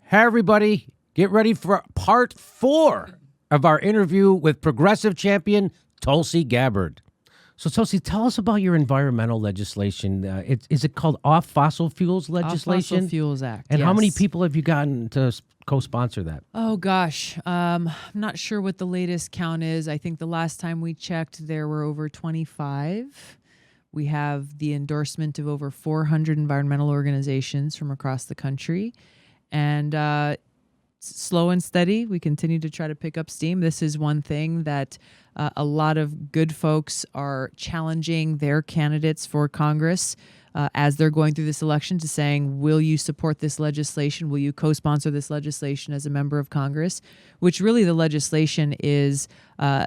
Hey, everybody, get ready for part 4 of our interview with progressive champion Tulsi Gabbard. So, Tulsi, tell us about your environmental legislation. Is it called Off Fossil Fuels legislation? Off Fossil Fuels Act, And yes. how many people have you gotten to co-sponsor that? Oh, gosh. I'm not sure what the latest count is. I think the last time we checked, there were over 25. We have the endorsement of over 400 environmental organizations from across the country. And slow and steady, we continue to try to pick up steam. This is one thing that a lot of good folks are challenging their candidates for Congress as they're going through this election to saying, will you support this legislation? Will you co-sponsor this legislation as a member of Congress? Which really the legislation is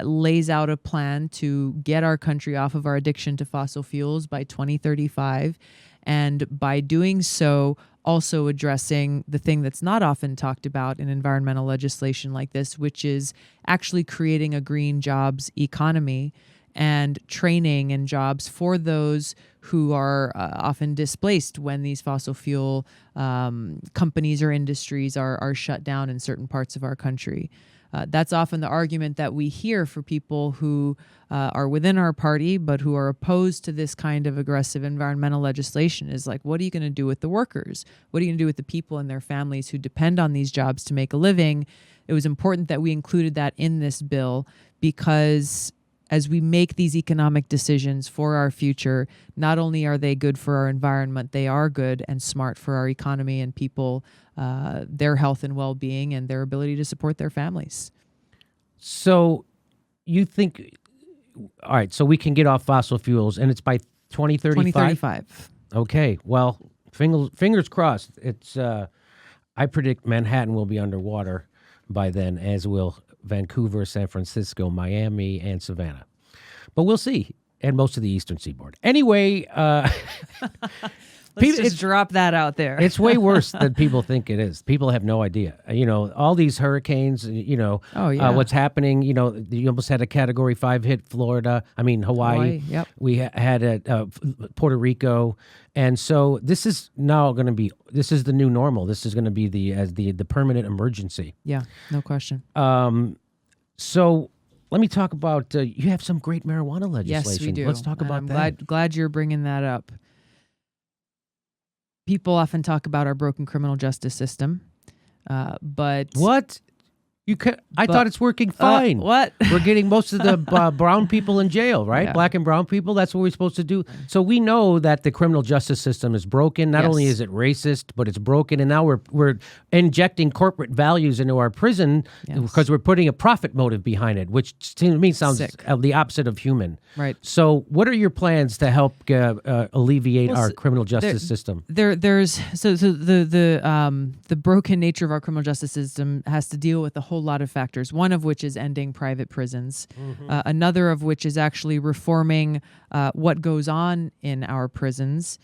lays out a plan to get our country off of our addiction to fossil fuels by 2035. And by doing so, also addressing the thing that's not often talked about in environmental legislation like this, which is actually creating a green jobs economy and training and jobs for those who are often displaced when these fossil fuel companies or industries are shut down in certain parts of our country. That's often the argument that we hear for people who are within our party but who are opposed to this kind of aggressive environmental legislation is like, what are you going to do with the workers? What are you going to do with the people and their families who depend on these jobs to make a living? It was important that we included that in this bill because as we make these economic decisions for our future, not only are they good for our environment, they are good and smart for our economy and people, their health and well-being and their ability to support their families. So you think, all right, so we can get off fossil fuels, and it's by 2035? 2035. Okay, well, fingers crossed. It's I predict Manhattan will be underwater by then, as will Vancouver, San Francisco, Miami, and Savannah. But we'll see, and most of the eastern seaboard. Anyway, Let's just drop that out there. It's way worse than people think it is. People have no idea. All these hurricanes, what's happening, you almost had a Category 5 hit Hawaii. Yep. We had Puerto Rico. And so this is now going to be, this is the new normal. This is going to be the permanent emergency. Yeah, no question. So let me talk about, you have some great marijuana legislation. Yes, we do. Let's talk about I'm that. glad you're bringing that up. People often talk about our broken criminal justice system, but... What? I thought it's working fine. What? We're getting most of the brown people in jail, right? Yeah. Black and brown people, that's what we're supposed to do. So we know that the criminal justice system is broken. Not only is it racist, but it's broken. And now we're injecting corporate values into our prison because we're putting a profit motive behind it, which to me sounds the opposite of human. Right. So what are your plans to help alleviate our criminal justice system? There's the broken nature of our criminal justice system has to deal with a whole lot of factors, one of which is ending private prisons, another of which is actually reforming what goes on in our prisons,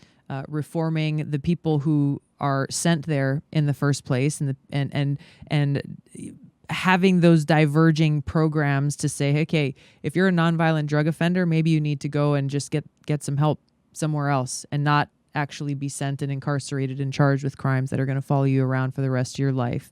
reforming the people who are sent there in the first place, and having those diverging programs to say, okay, if you're a nonviolent drug offender, maybe you need to go and just get some help somewhere else and not actually be sent and incarcerated and charged with crimes that are going to follow you around for the rest of your life.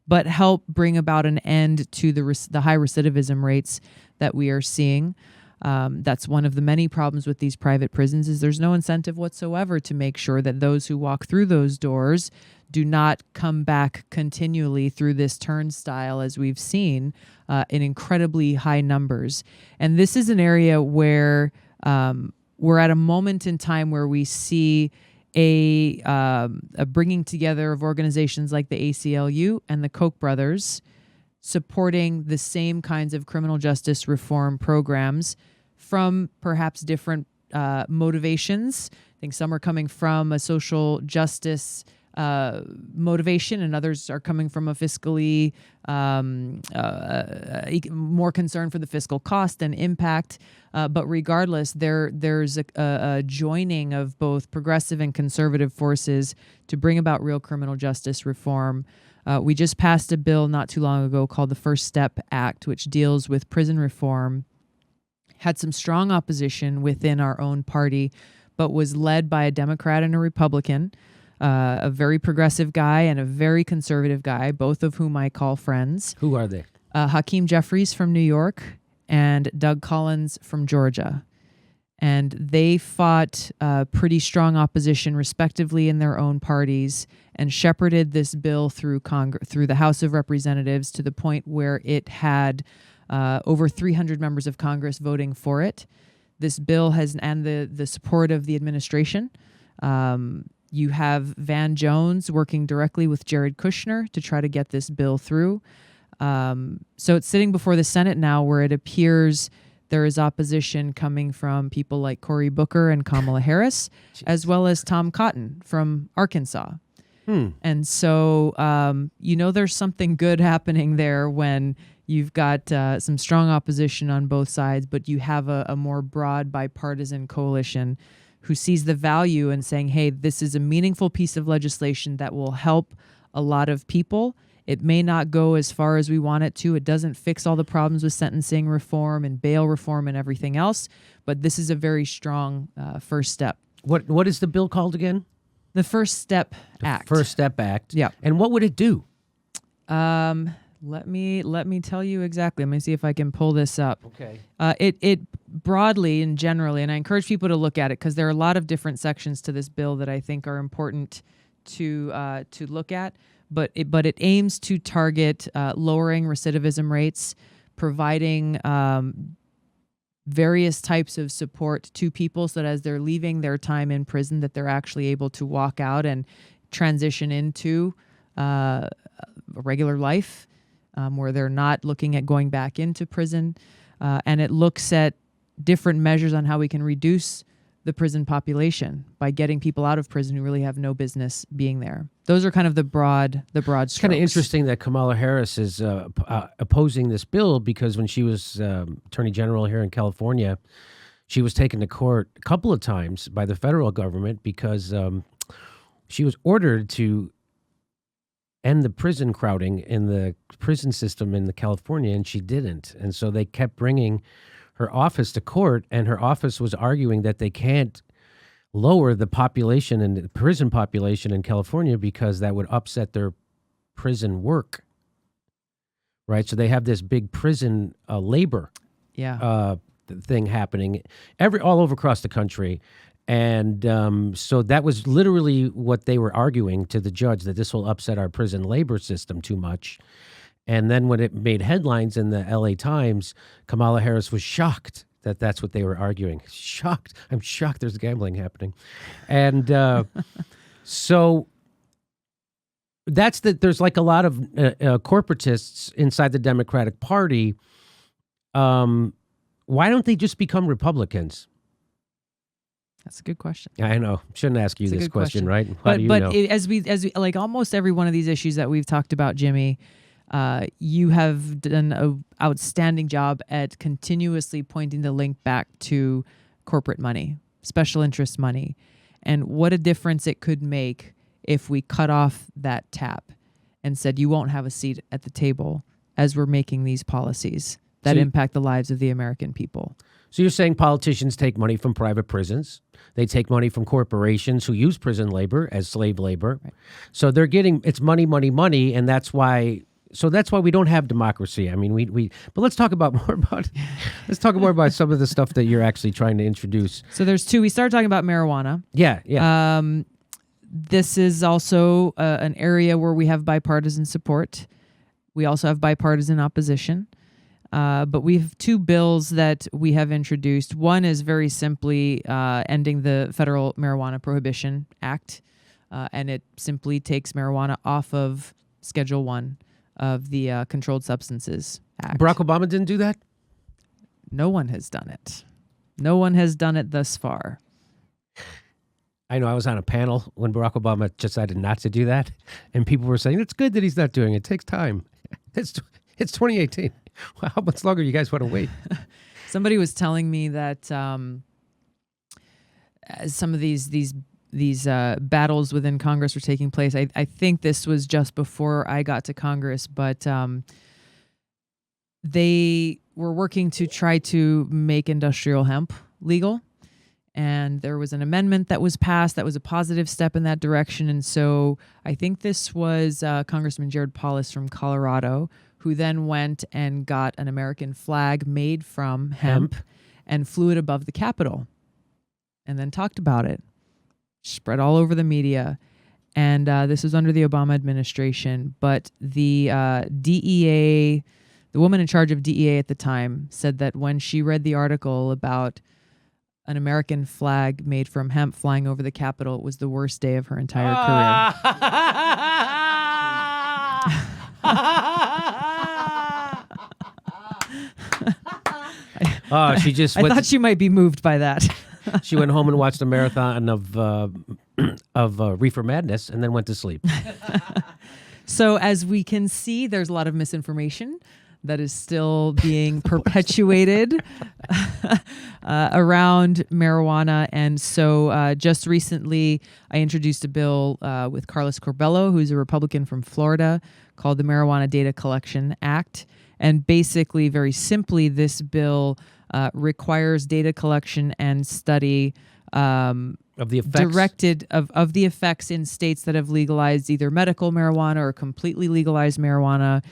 But help bring about an end to the high recidivism rates that we are seeing. That's one of the many problems with these private prisons is there's no incentive whatsoever to make sure that those who walk through those doors do not come back continually through this turnstile, as we've seen in incredibly high numbers. And this is an area where we're at a moment in time where we see a bringing together of organizations like the ACLU and the Koch brothers supporting the same kinds of criminal justice reform programs from perhaps different motivations. I think some are coming from a social justice motivation and others are coming from a fiscally more concern for the fiscal cost and impact. But regardless, there's a joining of both progressive and conservative forces to bring about real criminal justice reform. We just passed a bill not too long ago called the First Step Act, which deals with prison reform. Had some strong opposition within our own party, but was led by a Democrat and a Republican. a very progressive guy and a very conservative guy, both of whom I call friends. Who are they? Hakeem Jeffries from New York and Doug Collins from Georgia. And they fought pretty strong opposition, respectively, in their own parties, and shepherded this bill through through the House of Representatives to the point where it had over 300 members of Congress voting for it. This bill has, and the support of the administration. You have Van Jones working directly with Jared Kushner to try to get this bill through. So it's sitting before the Senate now, where it appears there is opposition coming from people like Cory Booker and Kamala Harris, as well as Tom Cotton from Arkansas. And so, there's something good happening there when you've got some strong opposition on both sides, but you have a more broad bipartisan coalition who sees the value in saying, hey, this is a meaningful piece of legislation that will help a lot of people. It may not go as far as we want it to. It doesn't fix all the problems with sentencing reform and bail reform and everything else, but this is a very strong first step. What is the bill called again? The First Step Act. First Step Act. Yeah. And what would it do? Let me tell you exactly. Let me see if I can pull this up. Okay. It broadly and generally, and I encourage people to look at it because there are a lot of different sections to this bill that I think are important to look at. But it aims to target lowering recidivism rates, providing various types of support to people so that as they're leaving their time in prison, that they're actually able to walk out and transition into a regular life where they're not looking at going back into prison. And it looks at different measures on how we can reduce the prison population by getting people out of prison who really have no business being there. Those are kind of the broad strokes. It's kind of interesting that Kamala Harris is opposing this bill because when she was Attorney General here in California, she was taken to court a couple of times by the federal government because she was ordered to end the prison crowding in the prison system in California, and she didn't. And so they kept bringing her office to court, and her office was arguing that they can't lower the population and the prison population in California because that would upset their prison work. Right? So they have this big prison labor thing happening all over across the country. And so that was literally what they were arguing to the judge, that this will upset our prison labor system too much. And then when it made headlines in the LA Times, Kamala Harris was shocked that that's what they were arguing. Shocked. I'm shocked there's gambling happening. And so there's like a lot of corporatists inside the Democratic Party. Why don't they just become Republicans? That's a good question. I know. Shouldn't ask you this question, right? How do you know? As we like almost every one of these issues that we've talked about, Jimmy, you have done an outstanding job at continuously pointing the link back to corporate money, special interest money, and what a difference it could make if we cut off that tap and said you won't have a seat at the table as we're making these policies that impact the lives of the American people. So you're saying politicians take money from private prisons. They take money from corporations who use prison labor as slave labor. Right. So they're getting, it's money, money, money, and that's why we don't have democracy. I mean, but let's talk more about some of the stuff that you're actually trying to introduce. So there's two. We started talking about marijuana. Yeah. This is also an area where we have bipartisan support. We also have bipartisan opposition. But we have two bills that we have introduced. One is very simply ending the Federal Marijuana Prohibition Act, and it simply takes marijuana off of Schedule 1 of the Controlled Substances Act. Barack Obama didn't do that? No one has done it. No one has done it thus far. I know I was on a panel when Barack Obama decided not to do that, and people were saying, it's good that he's not doing it. It takes time. It's 2018. Well, how much longer you guys want to wait? Somebody was telling me that some of these battles within Congress were taking place. I think this was just before I got to Congress, but they were working to try to make industrial hemp legal. And there was an amendment that was passed that was a positive step in that direction. And so I think this was Congressman Jared Polis from Colorado, who then went and got an American flag made from hemp and flew it above the Capitol and then talked about it. Spread all over the media. And this was under the Obama administration. But the DEA, the woman in charge of DEA at the time, said that when she read the article about an American flag made from hemp flying over the Capitol, it was the worst day of her entire career. She just I thought she might be moved by that. She went home and watched a marathon of Reefer Madness and then went to sleep. So as we can see, there's a lot of misinformation that is still being perpetuated around marijuana. And so just recently, I introduced a bill with Carlos Corbello, who's a Republican from Florida, called the Marijuana Data Collection Act. And basically, very simply, this bill requires data collection and study of the effects directed of the effects in states that have legalized either medical marijuana or completely legalized marijuana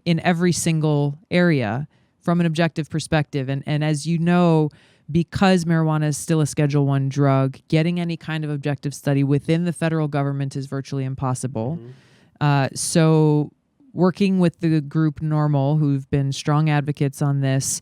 in every single area from an objective perspective. And as you know, because marijuana is still a Schedule I drug, getting any kind of objective study within the federal government is virtually impossible. So working with the group NORML, who've been strong advocates on this,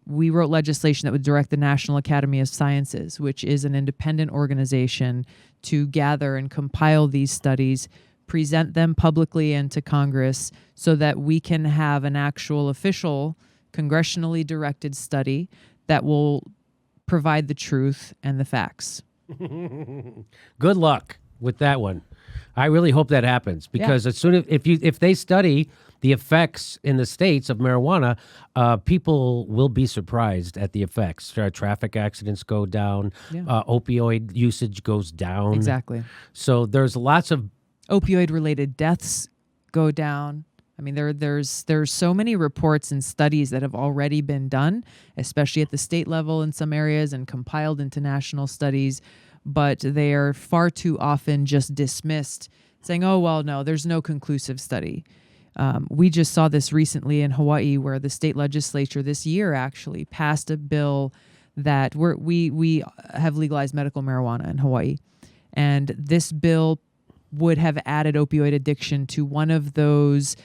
we wrote legislation that would direct the National Academy of Sciences, which is an independent organization, to gather and compile these studies, present them publicly and to Congress so that we can have an actual official congressionally directed study that will provide the truth and the facts. Good luck with that one. I really hope that happens because as soon as if they study the effects in the states of marijuana, people will be surprised at the effects. Traffic accidents go down, opioid usage goes down. Exactly. So there's lots of opioid-related deaths go down. I mean, there's so many reports and studies that have already been done, especially at the state level in some areas and compiled into national studies, but they are far too often just dismissed, saying, oh, well, no, there's no conclusive study. We just saw this recently in Hawaii, where the state legislature this year actually passed a bill that we have legalized medical marijuana in Hawaii. And this bill would have added opioid addiction to one of those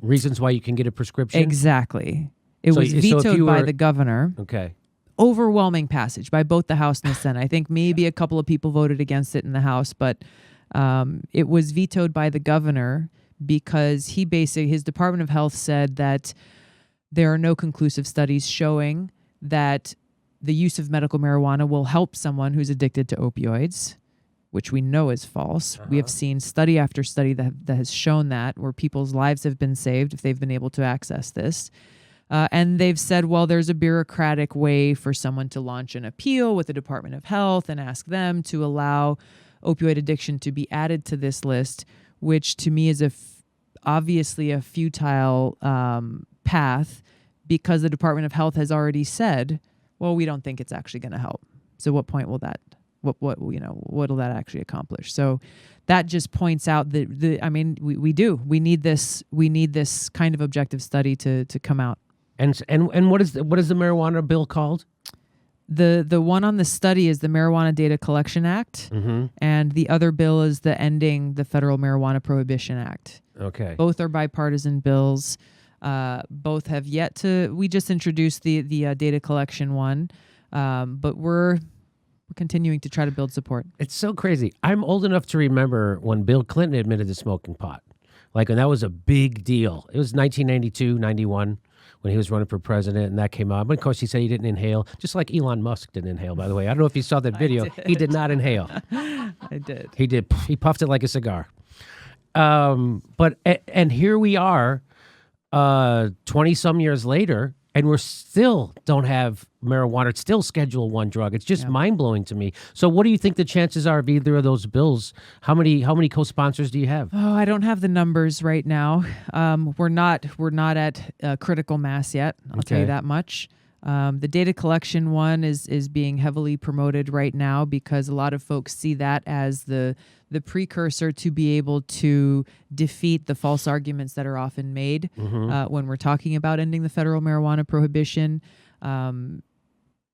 reasons why you can get a prescription. Exactly. It was vetoed by the governor. Okay. Overwhelming passage by both the House and the Senate. I think maybe a couple of people voted against it in the House, but it was vetoed by the governor because his Department of Health said that there are no conclusive studies showing that the use of medical marijuana will help someone who's addicted to opioids, which we know is false. We have seen study after study that has shown that, where people's lives have been saved if they've been able to access this. And they've said, well, there's a bureaucratic way for someone to launch an appeal with the Department of Health and ask them to allow opioid addiction to be added to this list, which to me is obviously a futile path, because the Department of Health has already said, well, we don't think it's actually going to help. So what point will that, what will that actually accomplish? So that just points out that we need this kind of objective study to come out. And what is the marijuana bill called? The one on the study is the Marijuana Data Collection Act, and the other bill is the Ending the Federal Marijuana Prohibition Act. Okay. Both are bipartisan bills. Both have yet to. We just introduced the data collection one, but we're continuing to try to build support. It's so crazy. I'm old enough to remember when Bill Clinton admitted to smoking pot. Like, and that was a big deal. It was 1992, 91. When he was running for president, and that came out. But of course, he said he didn't inhale, just like Elon Musk didn't inhale, by the way. I don't know if you saw that video. He did not inhale. I did. He did. He puffed it like a cigar. But here we are, 20-some years later, and we're still don't have marijuana. It's still Schedule I drug. It's just mind-blowing to me. So what do you think the chances are of either of those bills? How many co-sponsors do you have? Oh, I don't have the numbers right now. We're not at critical mass yet. I'll tell you that much. The data collection one is being heavily promoted right now because a lot of folks see that as the precursor to be able to defeat the false arguments that are often made when we're talking about ending the federal marijuana prohibition.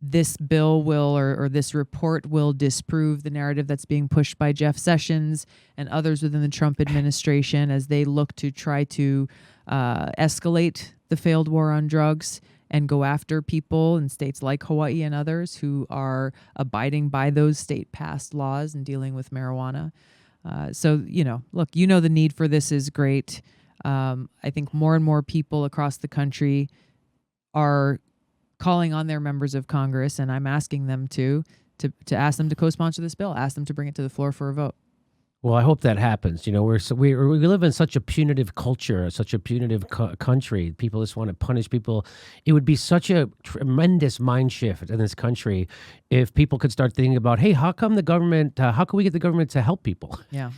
This bill will, or this report will disprove the narrative that's being pushed by Jeff Sessions and others within the Trump administration as they look to try to escalate the failed war on drugs and go after people in states like Hawaii and others who are abiding by those state-passed laws and dealing with marijuana. So, look, the need for this is great. I think more and more people across the country are calling on their members of Congress, and I'm asking them to ask them to co-sponsor this bill, ask them to bring it to the floor for a vote. Well, I hope that happens. We live in such a punitive culture, such a punitive country. People just want to punish people. It would be such a tremendous mind shift in this country if people could start thinking about, hey, how can we get the government to help people? Yeah.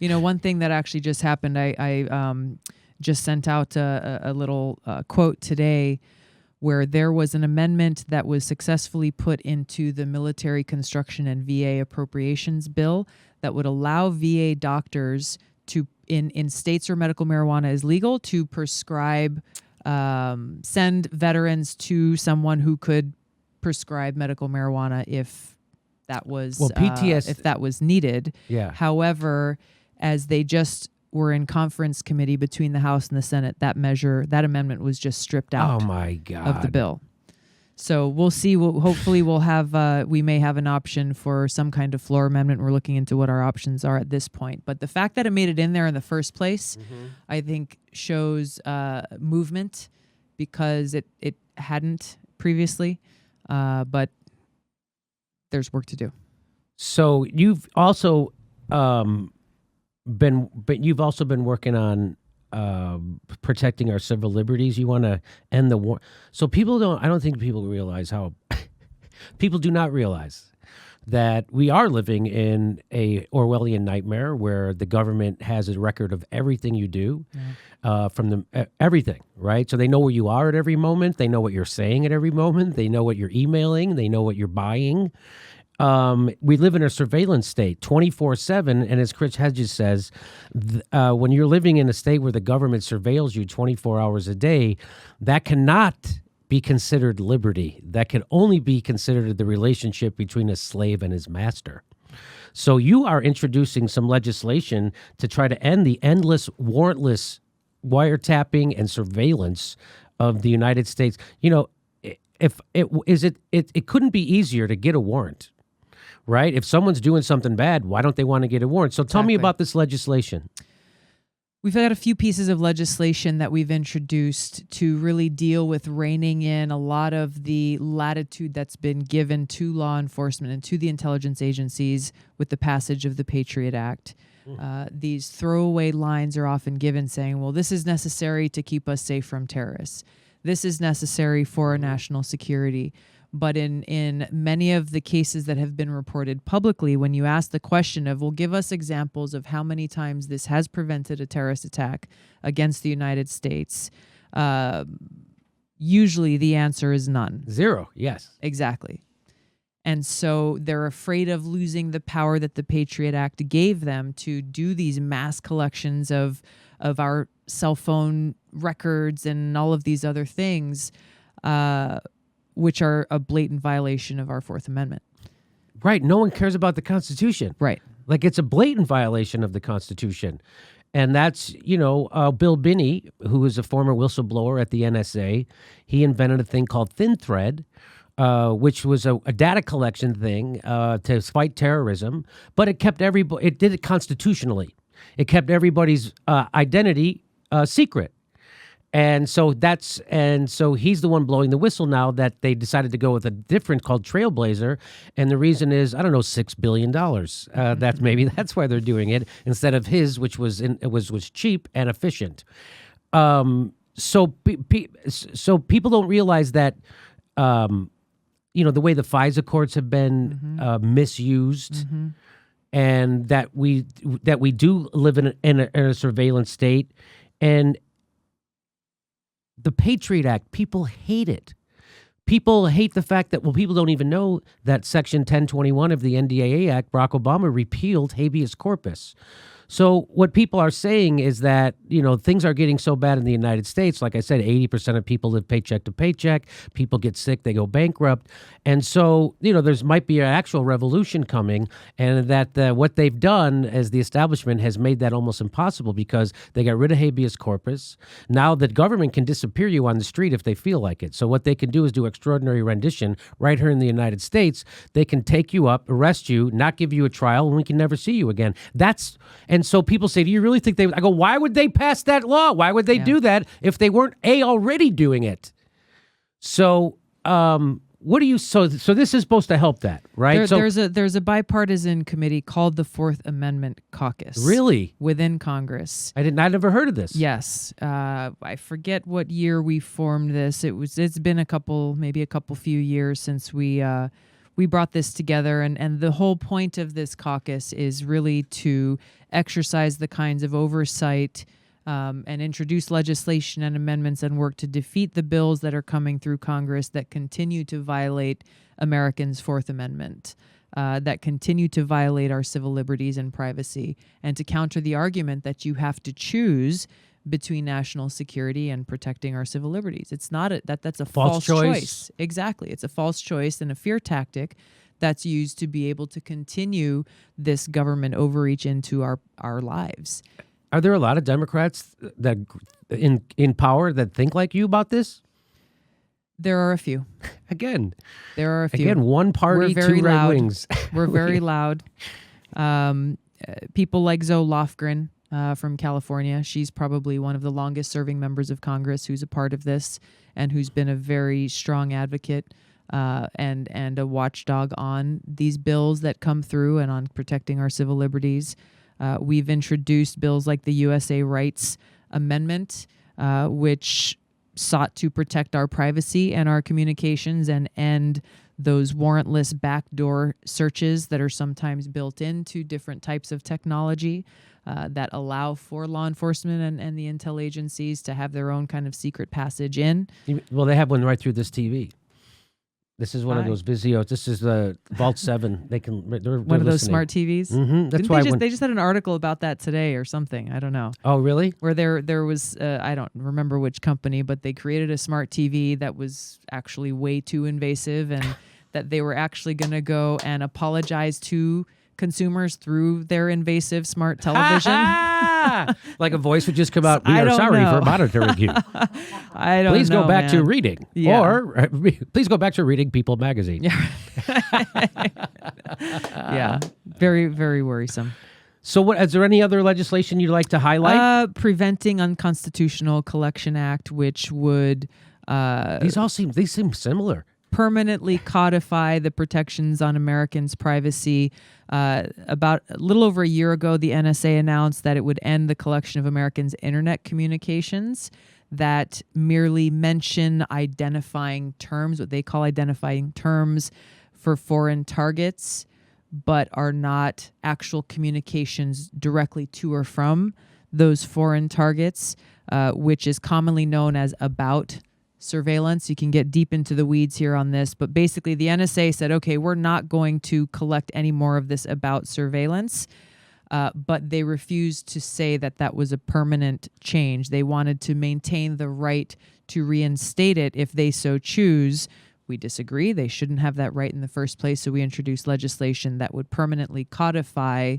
One thing that actually just happened, I just sent out a little quote today where there was an amendment that was successfully put into the military construction and VA appropriations bill that would allow VA doctors to, in states where medical marijuana is legal, to prescribe, send veterans to someone who could prescribe medical marijuana if that was if that was needed. Yeah. However, as they just were in conference committee between the House and the Senate, that amendment was just stripped out. Oh my God. Of the bill. So we'll see. Hopefully we may have an option for some kind of floor amendment. We're looking into what our options are at this point. But the fact that it made it in there in the first place, I think shows movement because it hadn't previously. But there's work to do. So you've also been working on protecting our civil liberties. You want to end the war. So I don't think people realize how people do not realize that we are living in a Orwellian nightmare where the government has a record of everything you do, from everything, right? So they know where you are at every moment. They know what you're saying at every moment. They know what you're emailing. They know what you're buying. We live in a surveillance state 24/7. And as Chris Hedges says, when you're living in a state where the government surveils you 24 hours a day, that cannot be considered liberty. That can only be considered the relationship between a slave and his master. So you are introducing some legislation to try to end the endless, warrantless wiretapping and surveillance of the United States. If it couldn't be easier to get a warrant. Right? If someone's doing something bad, why don't they want to get a warrant? So tell me about this legislation. We've got a few pieces of legislation that we've introduced to really deal with reining in a lot of the latitude that's been given to law enforcement and to the intelligence agencies with the passage of the Patriot Act. These throwaway lines are often given saying, well, this is necessary to keep us safe from terrorists. This is necessary for our national security. But in many of the cases that have been reported publicly, when you ask the question of, well, give us examples of how many times this has prevented a terrorist attack against the United States, usually the answer is none. Zero, yes. Exactly. And so they're afraid of losing the power that the Patriot Act gave them to do these mass collections of our cell phone records and all of these other things, which are a blatant violation of our Fourth Amendment. Right. No one cares about the Constitution. Right. Like it's a blatant violation of the Constitution. And that's, Bill Binney, who is a former whistleblower at the NSA. He invented a thing called Thin Thread, which was a data collection thing to fight terrorism. But it did it constitutionally. It kept everybody's identity secret. And so he's the one blowing the whistle now that they decided to go with a different called Trailblazer. And the reason is, I don't know, $6 billion. That's why they're doing it instead of his, which was cheap and efficient. So people don't realize that, the way the FISA courts have been misused, and that we do live in a surveillance state. And the Patriot Act, people hate it. people hate the fact that, well, people don't even know that Section 1021 of the NDAA Act, Barack Obama repealed habeas corpus. So what people are saying is that, things are getting so bad in the United States. Like I said, 80% of people live paycheck to paycheck. People get sick, they go bankrupt. And so, there's might be an actual revolution coming, and that what they've done as the establishment has made that almost impossible because they got rid of habeas corpus. Now the government can disappear you on the street if they feel like it. So what they can do is do extraordinary rendition right here in the United States. They can take you up, arrest you, not give you a trial, and we can never see you again. And so people say, do you really think I go, why would they pass that law? Why would they do that if they weren't already doing it? So, what do you, so this is supposed to help that, right? There's a bipartisan committee called the Fourth Amendment Caucus. Really? Within Congress. I never heard of this. Yes. I forget what year we formed this. It's been maybe a couple few years since we brought this together, and the whole point of this caucus is really to exercise the kinds of oversight and introduce legislation and amendments and work to defeat the bills that are coming through Congress that continue to violate Americans' Fourth Amendment, that continue to violate our civil liberties and privacy, and to counter the argument that you have to choose between national security and protecting our civil liberties. It's not that's a false choice. Exactly. It's a false choice and a fear tactic that's used to be able to continue this government overreach into our lives. Are there a lot of Democrats that in power that think like you about this? There are a few. Again. There are a few. Again, one party, two red wings. We're very loud. People like Zoe Lofgren from California. She's probably one of the longest serving members of Congress who's a part of this and who's been a very strong advocate and a watchdog on these bills that come through and on protecting our civil liberties. We've introduced bills like the USA Rights Amendment, which sought to protect our privacy and our communications and end those warrantless backdoor searches that are sometimes built into different types of technology that allow for law enforcement and the intel agencies to have their own kind of secret passage in. Well, they have one right through this TV. This is one of those Vizios. This is the Vault 7. They're one of those smart TVs. Mm-hmm. That's why they just had an article about that today or something. I don't know. Oh, really? Where there was I don't remember which company, but they created a smart TV that was actually way too invasive, and that they were actually going to go and apologize to consumers through their invasive smart television. Like a voice would just come out, we are sorry for monitoring you. I don't Please know, go back man. to reading. Yeah. Or please go back to reading People magazine. Yeah. Very, very worrisome. So is there any other legislation you'd like to highlight? Preventing Unconstitutional Collection Act, which would these seem similar. Permanently codify the protections on Americans' privacy. About a little over a year ago, the NSA announced that it would end the collection of Americans' internet communications that merely mention identifying terms, what they call identifying terms for foreign targets, but are not actual communications directly to or from those foreign targets, which is commonly known as about surveillance. You can get deep into the weeds here on this, but basically the NSA said, okay, we're not going to collect any more of this about surveillance, but they refused to say that was a permanent change. They wanted to maintain the right to reinstate it if they so choose. We disagree. They shouldn't have that right in the first place, so we introduced legislation that would permanently codify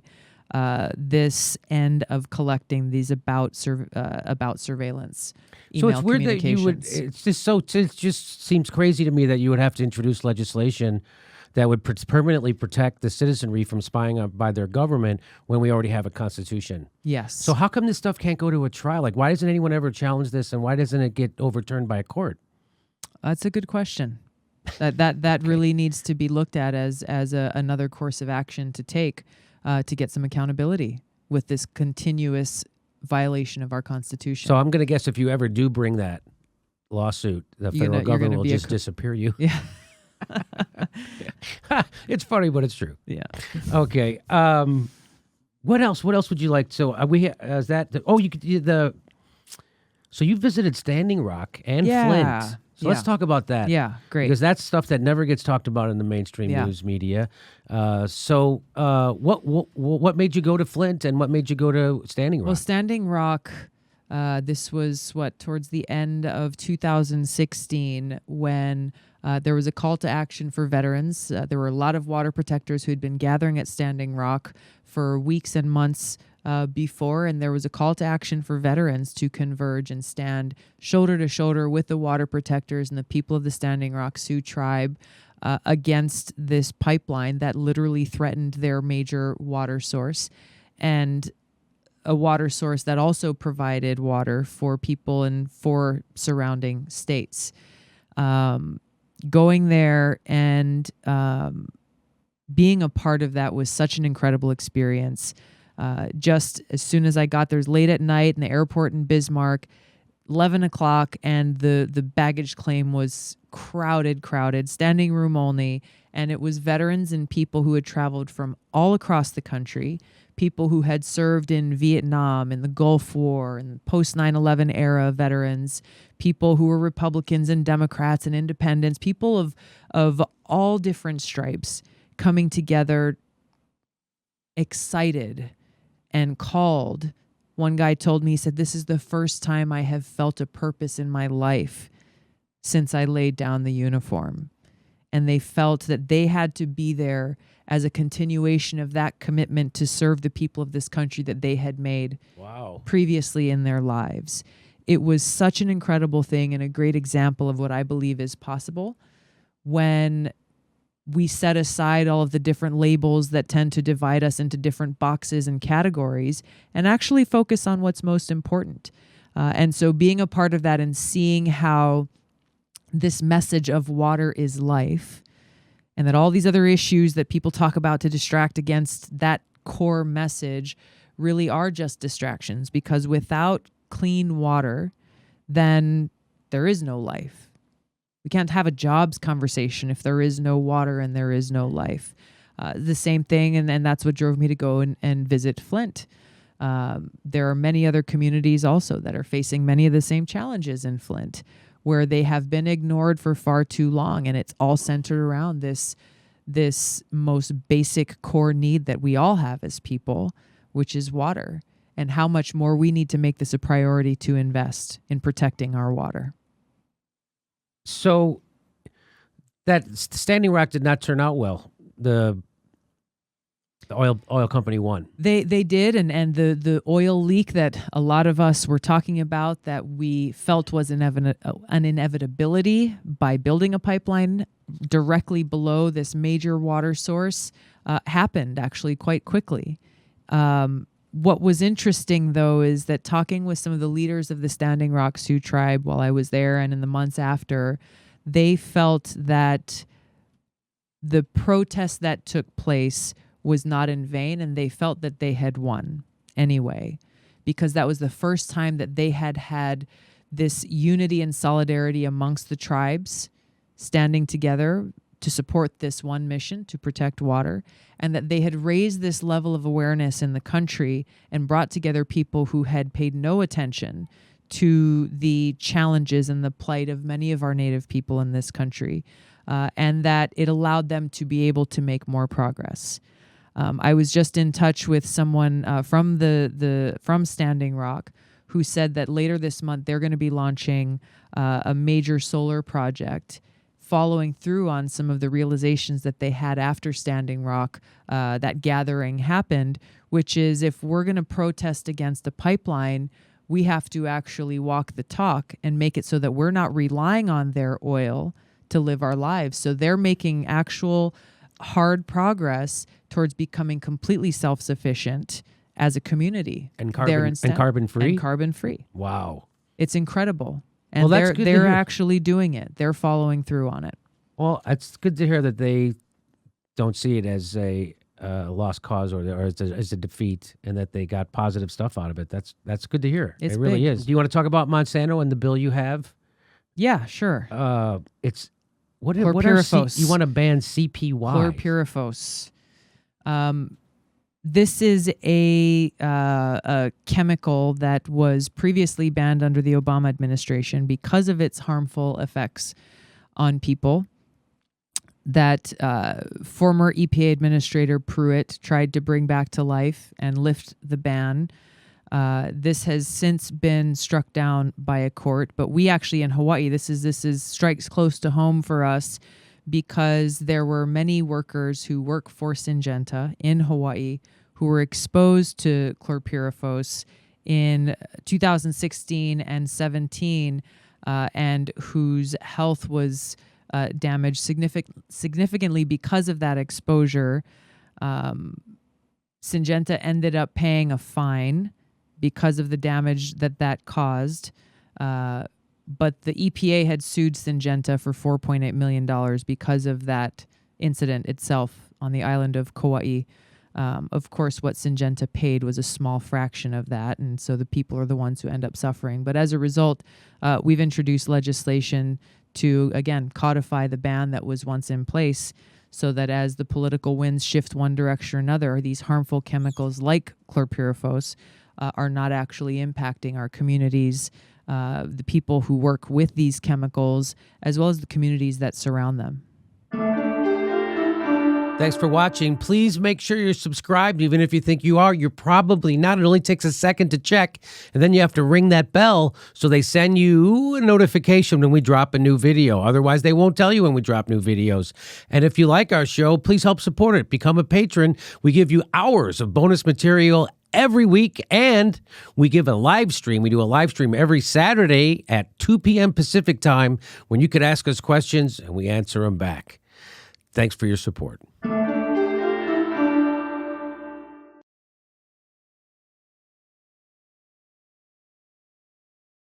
this end of collecting these about surveillance email. So it's weird that you would. It just seems crazy to me that you would have to introduce legislation that would permanently protect the citizenry from spying by their government when we already have a constitution. Yes. So how come this stuff can't go to a trial? Like, why doesn't anyone ever challenge this, and why doesn't it get overturned by a court? That's a good question. That really needs to be looked at as another course of action to take. To get some accountability with this continuous violation of our Constitution. So I'm going to guess if you ever do bring that lawsuit, the federal government will just disappear you. Yeah. It's funny, but it's true. Yeah. Okay. What else? What else would you like? So So you visited Standing Rock and Flint. So let's talk about that. Yeah, great. Because that's stuff that never gets talked about in the mainstream news media. So what made you go to Flint, and what made you go to Standing Rock? Well, Standing Rock, this was towards the end of 2016 when there was a call to action for veterans. There were a lot of water protectors who had been gathering at Standing Rock for weeks and months before, and there was a call to action for veterans to converge and stand shoulder to shoulder with the water protectors and the people of the Standing Rock Sioux tribe against this pipeline that literally threatened their major water source, and a water source that also provided water for people in 4 surrounding states. Going there and being a part of that was such an incredible experience. Just as soon as I got there, it was late at night in the airport in Bismarck, 11 o'clock, and the baggage claim was crowded, standing room only. And it was veterans and people who had traveled from all across the country, people who had served in Vietnam, in the Gulf War, and post 9/11 era veterans, people who were Republicans and Democrats and independents, people of all different stripes coming together, excited and called. One guy told me, he said, "This is the first time I have felt a purpose in my life since I laid down the uniform." And they felt that they had to be there as a continuation of that commitment to serve the people of this country that they had made previously in their lives. It was such an incredible thing and a great example of what I believe is possible when we set aside all of the different labels that tend to divide us into different boxes and categories and actually focus on what's most important. And so being a part of that and seeing how this message of water is life, and that all these other issues that people talk about to distract against that core message really are just distractions, because without clean water, then there is no life. We can't have a jobs conversation if there is no water and there is no life. The same thing, and that's what drove me to go and visit Flint. There are many other communities also that are facing many of the same challenges in Flint, where they have been ignored for far too long, and it's all centered around this most basic core need that we all have as people, which is water, and how much more we need to make this a priority to invest in protecting our water. So that Standing Rock did not turn out well. The oil company won. They did, and the oil leak that a lot of us were talking about that we felt was an inevitability by building a pipeline directly below this major water source happened actually quite quickly. What was interesting, though, is that talking with some of the leaders of the Standing Rock Sioux tribe while I was there and in the months after, they felt that the protest that took place was not in vain, and they felt that they had won anyway, because that was the first time that they had had this unity and solidarity amongst the tribes standing together to support this one mission to protect water, and that they had raised this level of awareness in the country and brought together people who had paid no attention to the challenges and the plight of many of our Native people in this country, and that it allowed them to be able to make more progress. I was just in touch with someone from Standing Rock who said that later this month they're going to be launching a major solar project, following through on some of the realizations that they had after Standing Rock, that gathering happened, which is, if we're going to protest against a pipeline, we have to actually walk the talk and make it so that we're not relying on their oil to live our lives. So they're making actual hard progress towards becoming completely self-sufficient as a community. And carbon-free? And carbon-free. Wow. It's incredible. And they're actually doing it. They're following through on it. Well, it's good to hear that they don't see it as a lost cause or as a defeat, and that they got positive stuff out of it. That's good to hear. It really is. Do you want to talk about Monsanto and the bill you have? Yeah, sure. It's what chlorpyrifos. You want to ban CPY? Chlorpyrifos. This is a chemical that was previously banned under the Obama administration because of its harmful effects on people. That former EPA Administrator Pruitt tried to bring back to life and lift the ban. This has since been struck down by a court, but we actually in Hawaii, this strikes close to home for us because there were many workers who work for Syngenta in Hawaii who were exposed to chlorpyrifos in 2016 and 17, and whose health was damaged significantly because of that exposure. Syngenta ended up paying a fine because of the damage that caused. But the EPA had sued Syngenta for $4.8 million because of that incident itself on the island of Kauai. Of course, what Syngenta paid was a small fraction of that, and so the people are the ones who end up suffering. But as a result, we've introduced legislation to, again, codify the ban that was once in place so that as the political winds shift one direction or another, these harmful chemicals like chlorpyrifos are not actually impacting our communities, the people who work with these chemicals, as well as the communities that surround them. Thanks for watching. Please make sure you're subscribed. Even if you think you are, you're probably not. It only takes a second to check, and then you have to ring that bell so they send you a notification when we drop a new video. Otherwise, they won't tell you when we drop new videos. And if you like our show, please help support it. Become a patron. We give you hours of bonus material every week, and we give a live stream. We do a live stream every Saturday at 2 p.m. Pacific time when you could ask us questions and we answer them back. Thanks for your support.